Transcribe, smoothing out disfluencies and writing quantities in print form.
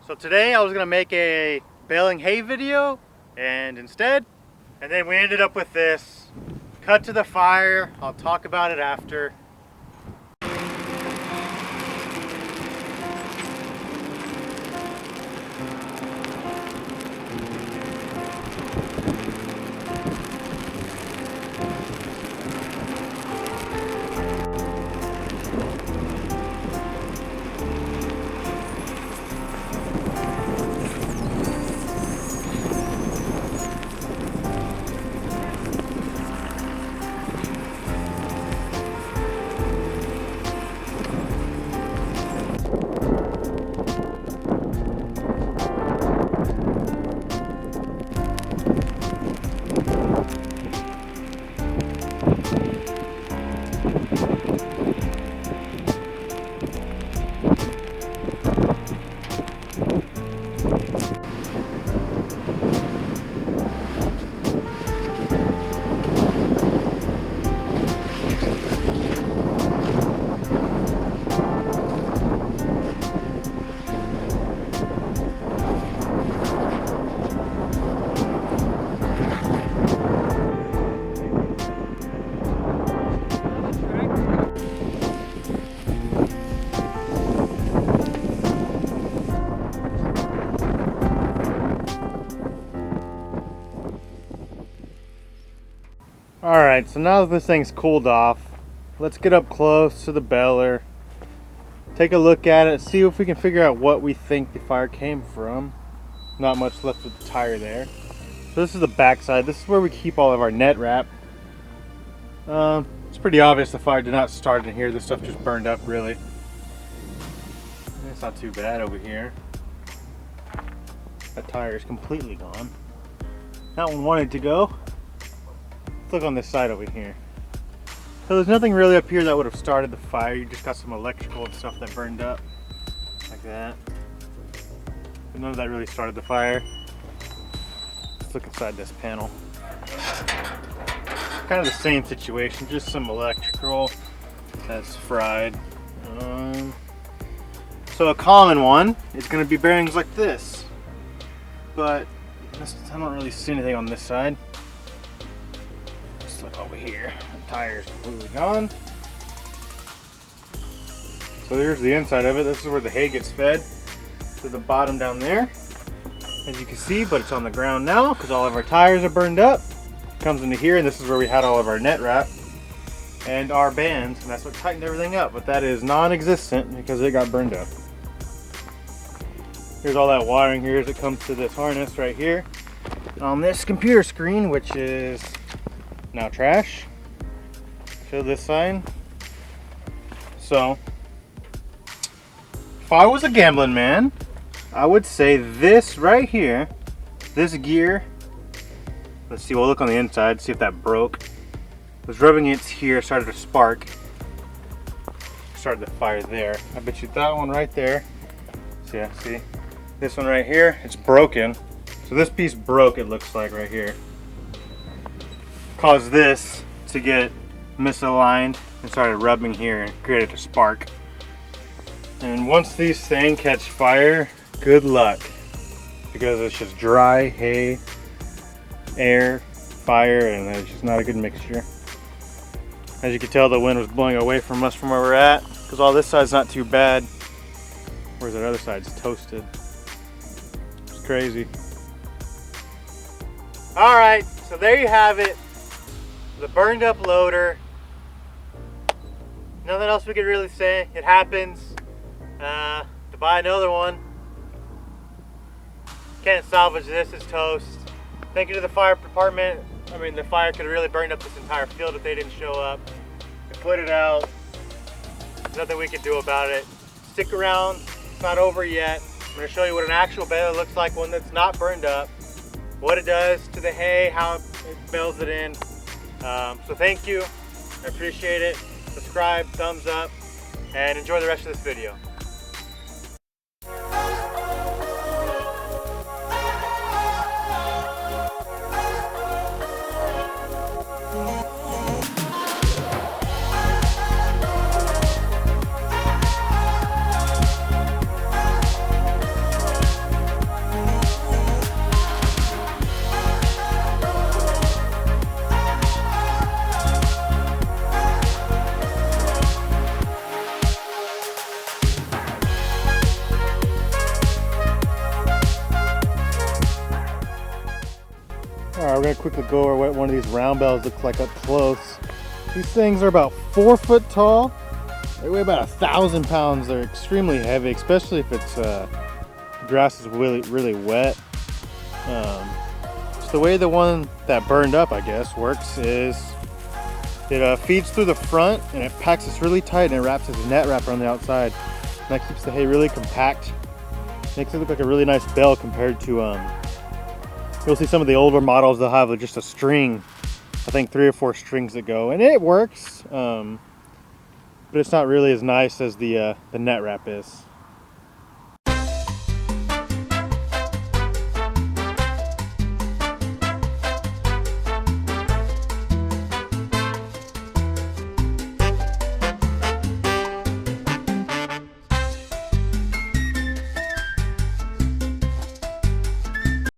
So today I was gonna make a baling hay video, and then we ended up with this. Cut to the fire. I'll talk about it after. Alright, so now that this thing's cooled off, let's get up close to the baler, take a look at it, see if we can figure out what we think the fire came from. Not much left of the tire there. So this is the back side. This is where we keep all of our net wrap. It's pretty obvious the fire did not start in here. This stuff just burned up, really. It's not too bad over here. That tire is completely gone. That one wanted to go. Let's look on this side over here. So there's nothing really up here that would have started the fire. You just got some electrical and stuff that burned up like that. But none of that really started the fire. Let's look inside this panel. Kind of the same situation, just some electrical that's fried. So a common one is going to be bearings like this, but I don't really see anything on this side. Let's look over here. The tire's completely gone. So there's the inside of it. This is where the hay gets fed to the bottom down there, as you can see, but it's on the ground now because all of our tires are burned up. It comes into here, and this is where we had all of our net wrap and our bands, and that's what tightened everything up, but that is non-existent because it got burned up. Here's all that wiring here as it comes to this harness right here on this computer screen, which is now trash. Show this side. So if I was a gambling man, I would say this right here, this gear, let's see, we'll look on the inside, see if that broke. Was rubbing it here, started to spark, started the fire there. I bet you that one right there, so yeah, see, this one right here, it's broken. So this piece broke, it looks like right here. Caused this to get misaligned and started rubbing here and created a spark. And once these things catch fire, good luck, because it's just dry hay, air, fire, and it's just not a good mixture. As you can tell, the wind was blowing away from us from where we're at, because all this side's not too bad, whereas that other side's toasted. It's crazy. Alright, so there you have it. The burned up loader. Nothing else we could really say. It happens. To buy another one. Can't salvage this, it's toast. Thank you to the fire department. I mean, the fire could have really burned up this entire field if they didn't show up. They put it out. There's nothing we can do about it. Stick around, it's not over yet. I'm going to show you what an actual baler looks like, one that's not burned up, what it does to the hay, how it bales it in. So thank you, I appreciate it. Subscribe, thumbs up, and enjoy the rest of this video. we're gonna quickly go over what one of these round bales looks like up close. These things are about 4 foot tall. They weigh about 1,000 pounds. They're extremely heavy, especially if it's grass is really wet. So the way the one that burned up, I guess, works is it feeds through the front and it packs this really tight and it wraps as a net wrapper on the outside. And that keeps the hay really compact. Makes it look like a really nice bale compared to, you'll see some of the older models, they'll have just a string, I think 3 or 4 strings that go, and it works, but it's not really as nice as the net wrap is.